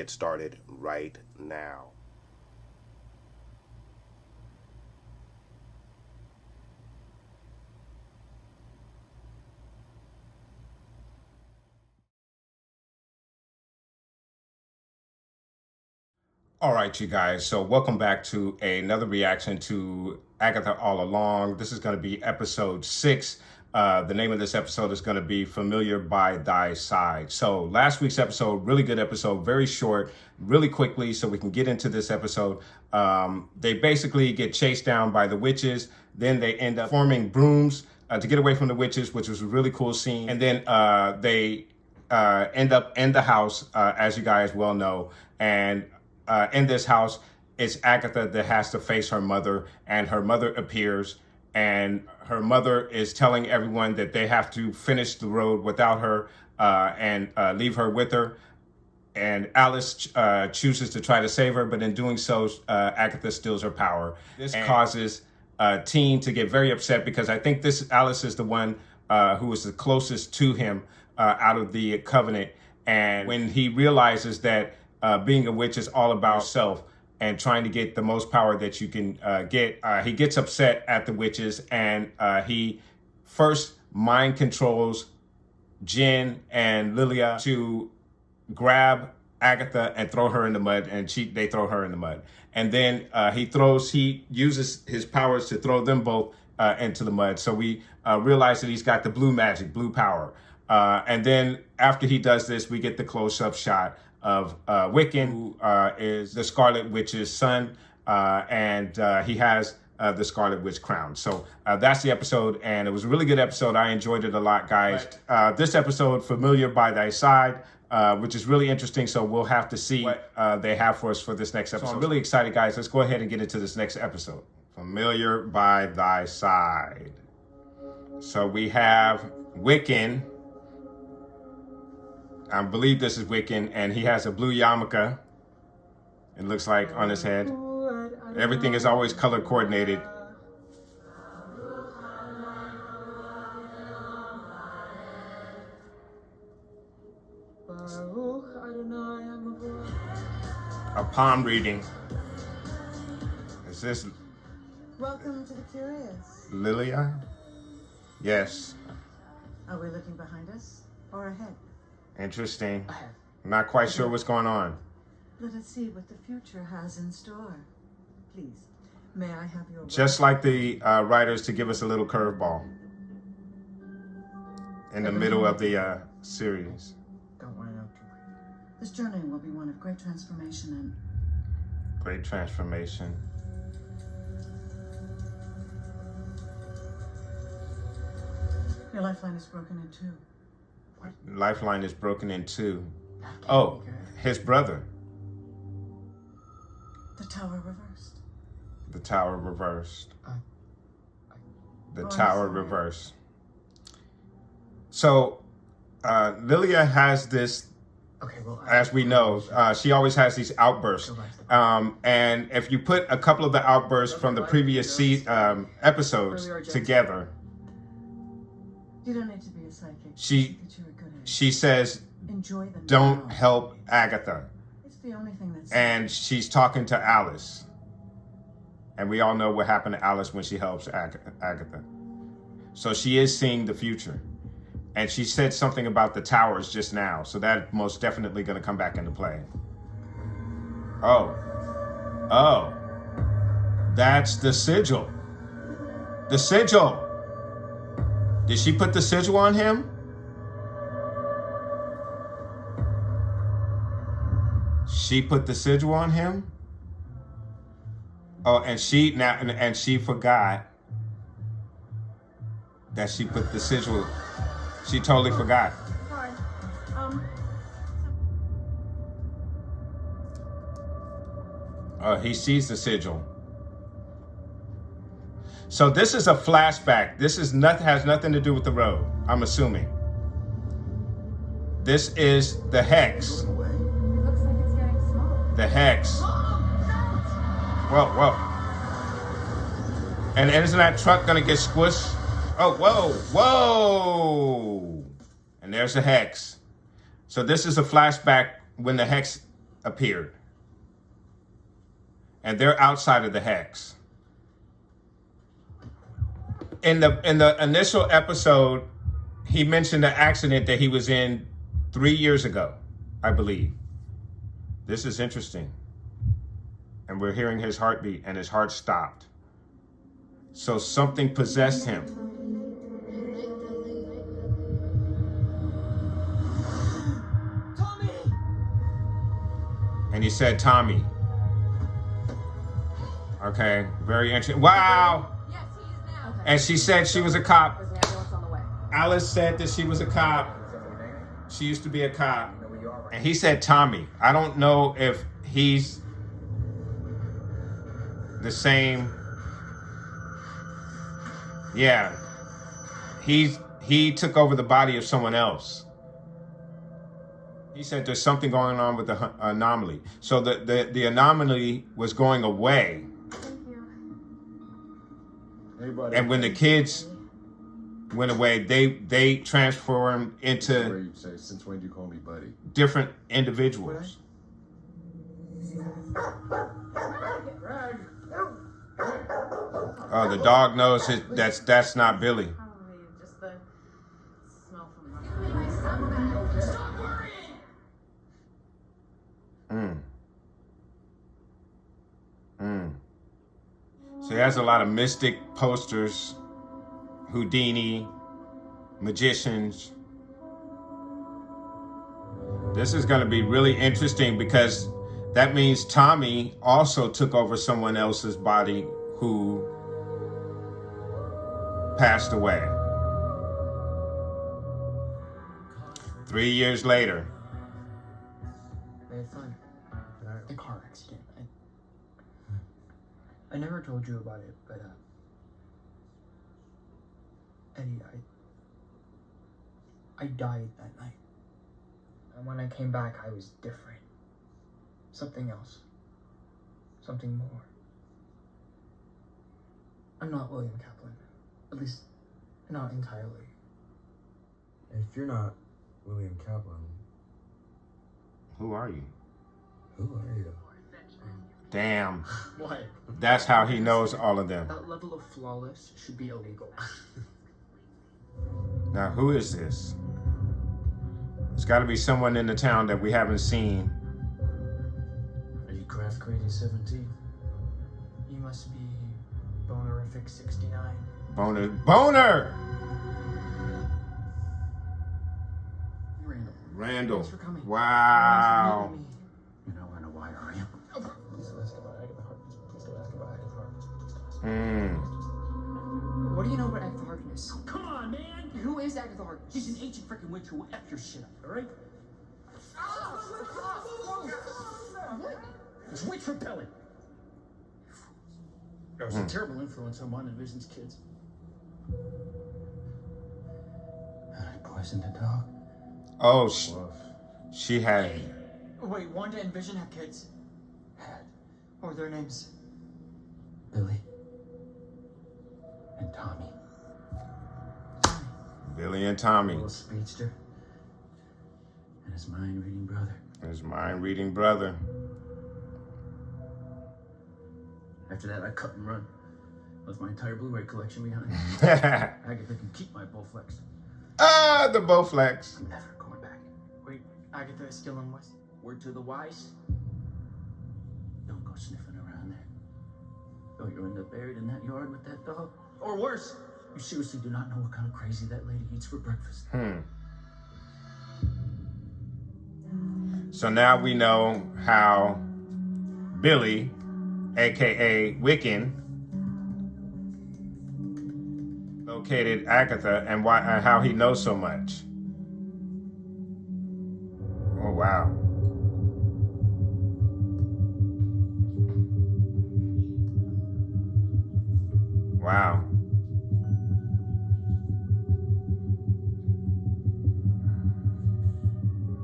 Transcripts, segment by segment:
get started right now. All right, you guys. So welcome back to another reaction to Agatha All Along. This is going to be episode 6. The name of this episode is going to be Familiar by Thy Side. So last week's episode, really good episode, very short, really quickly, so we can get into this episode. They basically get chased down by the witches. Then they end up forming brooms to get away from the witches, which was a really cool scene. And then they end up in the house, as you guys well know. And in this house, it's Agatha that has to face her mother, and her mother appears, and her mother is telling everyone that they have to finish the road without her and leave her with her. And Alice chooses to try to save her, but in doing so, Agatha steals her power. This causes Teen to get very upset because I think Alice is the one who is the closest to him out of the Covenant. And when he realizes that being a witch is all about self and trying to get the most power that you can get, he gets upset at the witches, and he first mind controls Jen and Lilia to grab Agatha and throw her in the mud, and they throw her in the mud. And then he uses his powers to throw them both into the mud. So we realize that he's got the blue magic, blue power. And then after he does this, we get the close-up shot of Wiccan, who is the Scarlet Witch's son, and he has the Scarlet Witch crown. So that's the episode, and it was a really good episode. I enjoyed it a lot, guys. This episode, Familiar by Thy Side, which is really interesting, so we'll have to see what they have for us for this next episode. So I'm really excited, guys. Let's go ahead and get into this next episode. Familiar by Thy Side. So we have Wiccan. I believe this is Wiccan, and he has a blue yarmulke, it looks like, on his head. Everything is always color coordinated. A palm reading. Is this Welcome to the Curious. Lilia? Yes. Are we looking behind us or ahead? Interesting. I'm not quite sure what's going on. Let us see what the future has in store. Please, may I have your... Just like the writers to give us a little curveball in the middle of the series. Don't worry, no. This journey will be one of great transformation and... Great transformation. Your lifeline is broken in two. Lifeline is broken in two. Oh, his brother. The tower reversed. The tower reversed. The tower reversed. So, Lilia has this, as we know, she always has these outbursts. And if you put a couple of the outbursts from the previous episodes together, you don't need to be a psychic. She says, don't help Agatha. It's the only thing that's... And she's talking to Alice. And we all know what happened to Alice when she helps Agatha. So she is seeing the future. And she said something about the towers just now. So that's most definitely going to come back into play. Oh. Oh. That's the sigil. The sigil. Did she put the sigil on him? She put the sigil on him? Oh, and she forgot that she put the sigil. She totally forgot. Sorry. He sees the sigil. So this is a flashback. This is has nothing to do with the road, I'm assuming. This is the hex. It looks like it's getting small. The hex. Whoa. And isn't that truck gonna get squished? Oh, whoa. And there's the hex. So this is a flashback when the hex appeared. And they're outside of the hex. In the initial episode, he mentioned the accident that he was in 3 years ago, I believe. This is interesting. And we're hearing his heartbeat, and his heart stopped. So something possessed him. Tommy! And he said, Tommy. Okay, very interesting. Wow! Yes, he is now. Okay. And she said she was a cop. There's an ambulance on the way. Alice said that she was a cop. She used to be a cop. And he said Tommy. I don't know if he's the same. Yeah. He took over the body of someone else. He said there's something going on with the anomaly. So the anomaly was going away. And when the kids went away, they transformed into since when do you call me buddy? different individuals. Oh, the dog knows that's not Billy. Probably just the smell from the So he has a lot of mystic posters, Houdini, magicians. This is going to be really interesting because that means Tommy also took over someone else's body who passed away. 3 years later. I had fun. The car accident. I never told you about it, but Eddie, I died that night. And when I came back, I was different. Something else. Something more. I'm not William Kaplan. At least, not entirely. If you're not William Kaplan, Who are you? who are you? Damn. What? That's how he knows all of them. That level of flawless should be illegal. Now, who is this? It's got to be someone in the town that we haven't seen. Are you Craft Crazy 17? You must be Bonerific 69. Boner! Randall. Randall. Thanks for coming. Wow. You know why, are you? Please don't ask about Agatha Harkness. Please don't ask about Agatha Harkness. What do you know about Agatha Harkness? Come on, man! Who is Agatha Harkness? She's an ancient freaking witch who will F your shit up, alright? It's witch repellent. That was a terrible influence on WandaVision's kids. I poisoned a dog. Oh, she had. Wait, Wanda and Vision have kids? Had Or their names? Billy and Tommy. Billy and Tommy. Little speedster. And his mind-reading brother. His mind-reading brother. After that, I cut and run. Left my entire Blu-ray collection behind. Ah, Agatha can keep my Bowflex. the Bowflex. I'm never going back. Wait, Agatha is still in West? Word to the wise. Don't go sniffing around there. Don't you end up buried in that yard with that dog? Or worse, you seriously do not know what kind of crazy that lady eats for breakfast. So now we know how Billy, aka Wiccan, located Agatha and why and how he knows so much. Oh wow. Wow.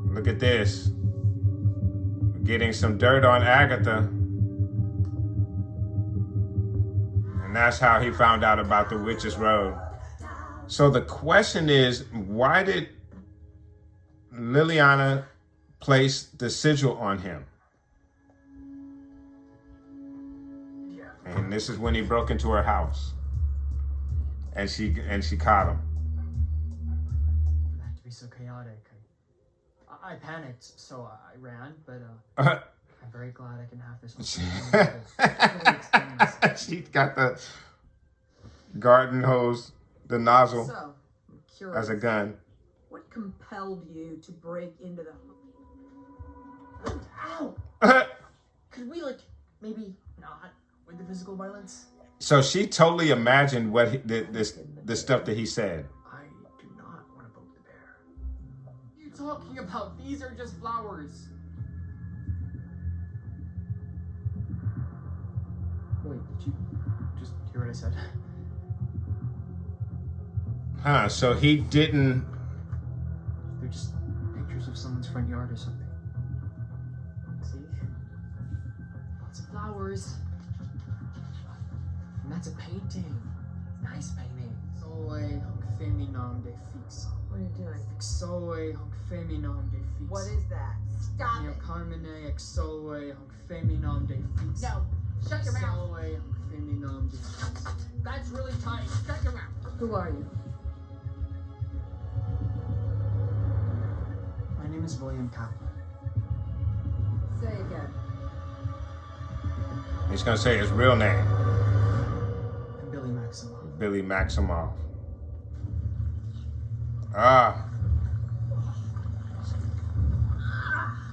Look at this. We're getting some dirt on Agatha. And that's how he found out about the Witch's Road. So the question is, why did Liliana place the sigil on him? And this is when he broke into her house. And she caught him. For that to be so chaotic, I panicked, so I ran, but I'm very glad I can have this one. She's got the garden hose, the nozzle So, I'm curious. as a gun. What compelled you to break into the home? Ow! Could we, maybe not with the physical violence? So she totally imagined what the stuff that he said. I do not want to poke the bear. What are you talking about? These are just flowers. Wait, did you just hear what I said? Huh, so he didn't... They're just pictures of someone's front yard or something. See? Lots of flowers. And that's a painting. Nice painting. Zoe hunc feminam de fix. What are you doing? Exoe hunc feminam de fix. What is that? Stop Neo it. Carmine exoe hunc feminam de fix. No. Shut your mouth. Exoe hunc feminam de fix. That's really tight. Shut your mouth. Who are you? My name is William Kaplan. Say again. He's going to say his real name. I'm Billy Maximoff. Billy Maximoff. Ah.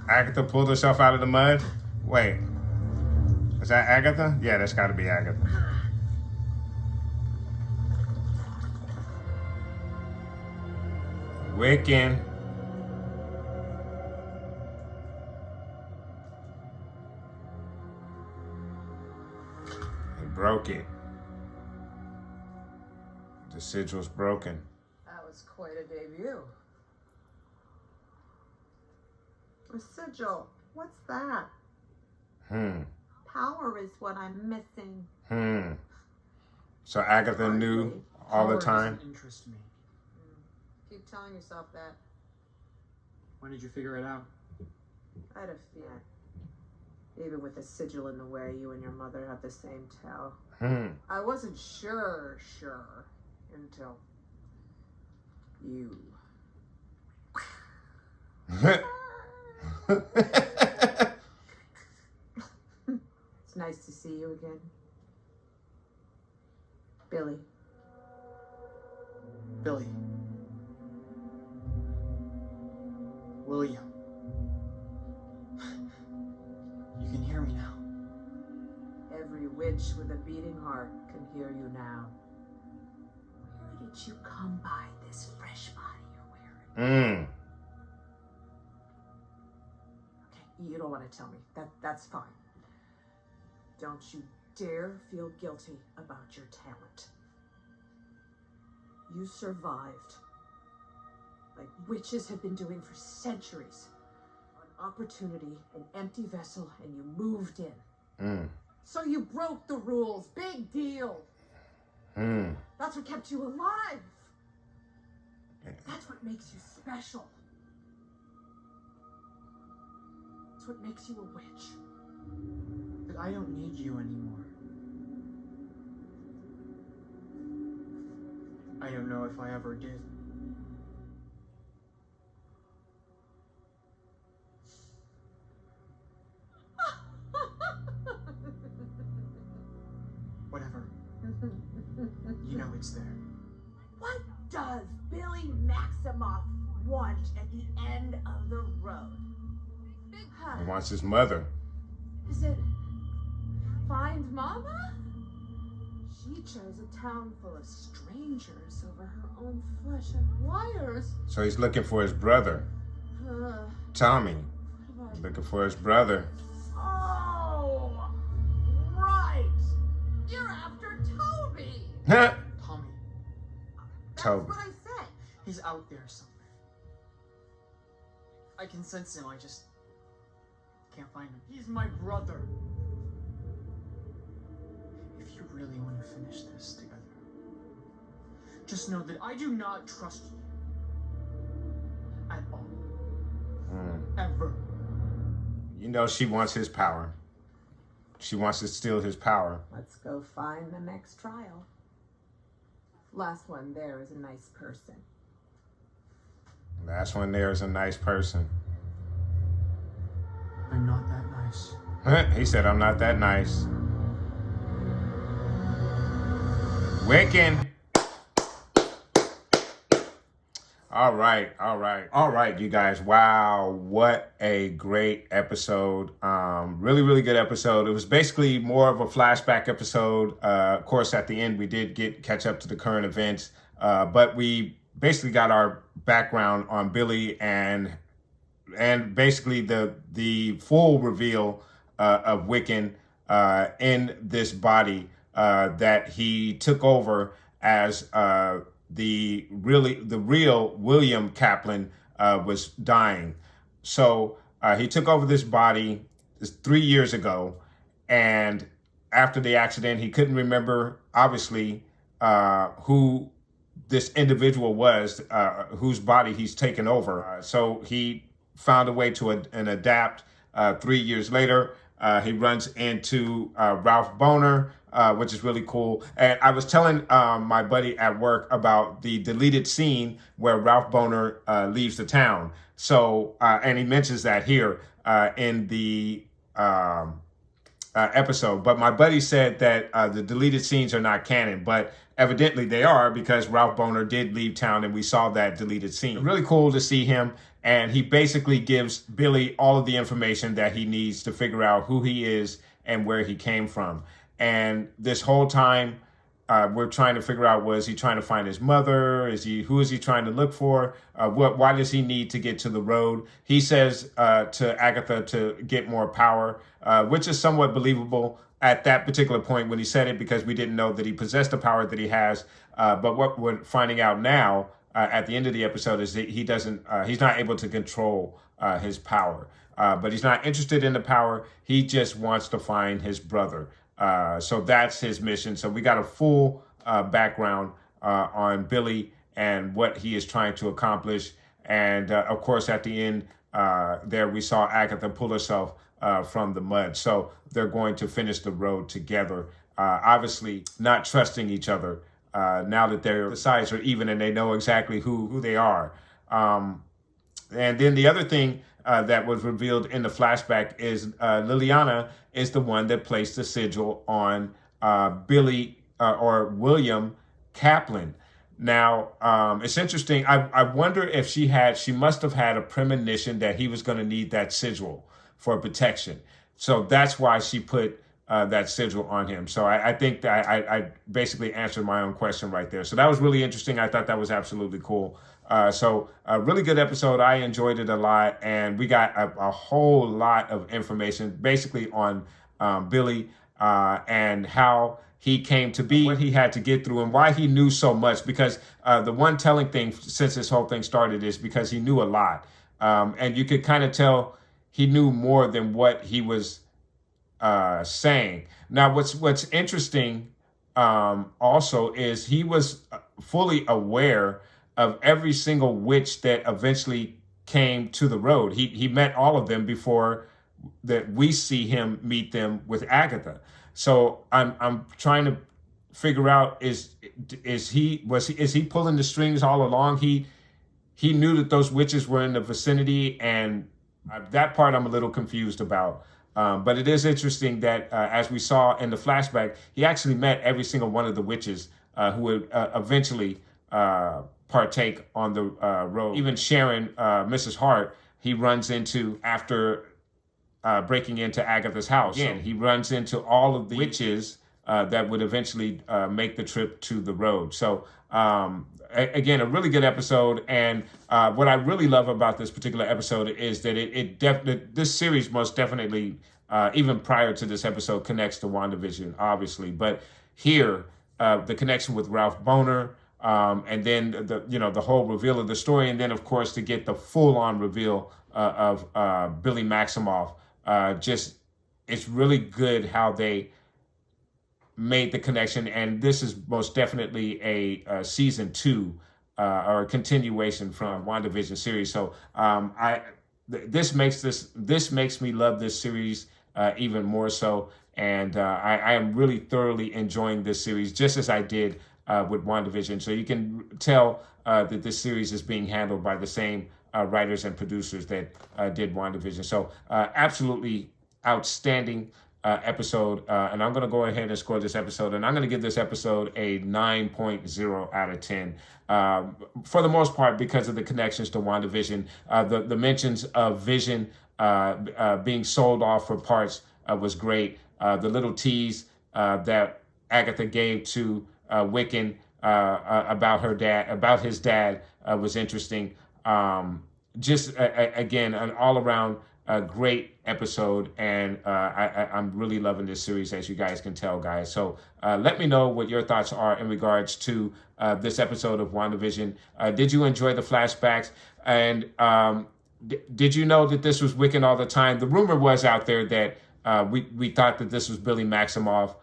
Agatha pulled herself out of the mud. Wait. Is that Agatha? Yeah, that's got to be Agatha. Wiccan. He broke it. The sigil's broken. That was quite a debut. A sigil. What's that? Power is what I'm missing. So Agatha knew all the Power time. doesn't interest me. Keep telling yourself that. When did you figure it out? I had a fear. Even with the sigil in the way, you and your mother have the same tell. I wasn't sure until you. It's nice to see you again. Billy. Billy. William. You can hear me now. Every witch with a beating heart can hear you now. Where did you come by this fresh body you're wearing? Okay, you don't want to tell me. That's fine. Don't you dare feel guilty about your talent. You survived, like witches have been doing for centuries. An opportunity, an empty vessel, and you moved in. So you broke the rules. Big deal. That's what kept you alive. That's what makes you special. That's what makes you a witch. But I don't need you anymore. I don't know if I ever did. Whatever. You know it's there. What does Billy Maximoff want at the end of the road? He wants his mother. Is it find Mama? She chose a town full of strangers over her own flesh and wires. So he's looking for his brother, Tommy. Looking for his brother. Oh, right. You're after Toby. Tommy. That's Toby. what I said. He's out there somewhere. I can sense him, I just can't find him. He's my brother. If you really want to finish this together, just know that I do not trust you. At all. Ever. You know she wants his power. She wants to steal his power. Let's go find the next trial. Last one there is a nice person. Last one there is a nice person. I'm not that nice. He said, I'm not that nice. Wiccan. All right, you guys. Wow, what a great episode. Really, really good episode. It was basically more of a flashback episode. Of course, at the end, we did catch up to the current events, but we basically got our background on Billy and basically the full reveal of Wiccan in this body that he took over as the real William Kaplan was dying. So he took over this body 3 years ago, and after the accident, he couldn't remember, obviously, who this individual was, whose body he's taken over. So he found a way to adapt. 3 years later, he runs into Ralph Boner, which is really cool. And I was telling my buddy at work about the deleted scene where Ralph Boner leaves the town. So, and he mentions that here in the episode. But my buddy said that the deleted scenes are not canon, but evidently they are, because Ralph Boner did leave town and we saw that deleted scene. Really cool to see him. And he basically gives Billy all of the information that he needs to figure out who he is and where he came from. And this whole time, we're trying to figure out, was he trying to find his mother? Who is he trying to look for? Why does he need to get to the road? He says to Agatha to get more power, which is somewhat believable at that particular point when he said it, because we didn't know that he possessed the power that he has. But what we're finding out now at the end of the episode is that he's not able to control his power. But he's not interested in the power. He just wants to find his brother. So that's his mission. So we got a full background on Billy and what he is trying to accomplish. And of course, at the end there, we saw Agatha pull herself from the mud. So they're going to finish the road together, obviously not trusting each other now that the sides are even and they know exactly who they are. And then the other thing that was revealed in the flashback is Liliana is the one that placed the sigil on Billy or William Kaplan. Now, it's interesting. I wonder if she must have had a premonition that he was going to need that sigil for protection. So that's why she put that sigil on him. So I think that I basically answered my own question right there. So that was really interesting. I thought that was absolutely cool. So a really good episode. I enjoyed it a lot. And we got a whole lot of information basically on Billy and how he came to be, what he had to get through, and why he knew so much. Because the one telling thing since this whole thing started is because he knew a lot. And you could kind of tell he knew more than what he was saying. Now, what's interesting also is he was fully aware of every single witch that eventually came to the road. He met all of them before that we see him meet them with Agatha. So I'm trying to figure out, is he pulling the strings all along? He knew that those witches were in the vicinity, and that part I'm a little confused about. But it is interesting that as we saw in the flashback, he actually met every single one of the witches who would eventually partake on the road. Even Sharon, Mrs. Hart, he runs into after breaking into Agatha's house. Again, he runs into all of the witches that would eventually make the trip to the road. So again, a really good episode. And what I really love about this particular episode is that this series most definitely, even prior to this episode, connects to WandaVision, obviously. But here, the connection with Ralph Boner, and then the whole reveal of the story, and then of course to get the full-on reveal of Billy Maximoff. It's really good how they made the connection, and this is most definitely a season 2 or a continuation from WandaVision series. So this makes me love this series even more so. And I am really thoroughly enjoying this series, just as I did with WandaVision. So you can tell that this series is being handled by the same writers and producers that did WandaVision. So absolutely outstanding episode. And I'm going to go ahead and score this episode. And I'm going to give this episode a 9.0 out of 10. For the most part, because of the connections to WandaVision, the mentions of Vision being sold off for parts was great. The little tease that Agatha gave to Wiccan about his dad was interesting. Just again, an all-around great episode, and I'm really loving this series, as you guys can tell, guys. So let me know what your thoughts are in regards to this episode of WandaVision. Did you enjoy the flashbacks? And did you know that this was Wiccan all the time? The rumor was out there that we thought that this was Billy Maximoff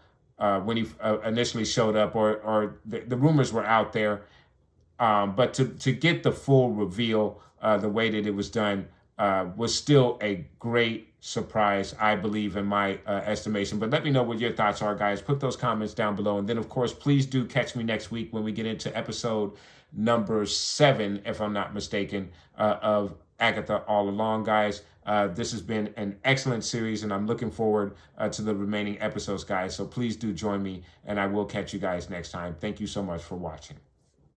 when he initially showed up, or the rumors were out there. But to get the full reveal, the way that it was done, was still a great surprise, I believe, in my estimation. But let me know what your thoughts are, guys. Put those comments down below. And then, of course, please do catch me next week when we get into episode number 7, if I'm not mistaken, of Agatha All Along, guys. This has been an excellent series, and I'm looking forward to the remaining episodes, guys. So please do join me, and I will catch you guys next time. Thank you so much for watching.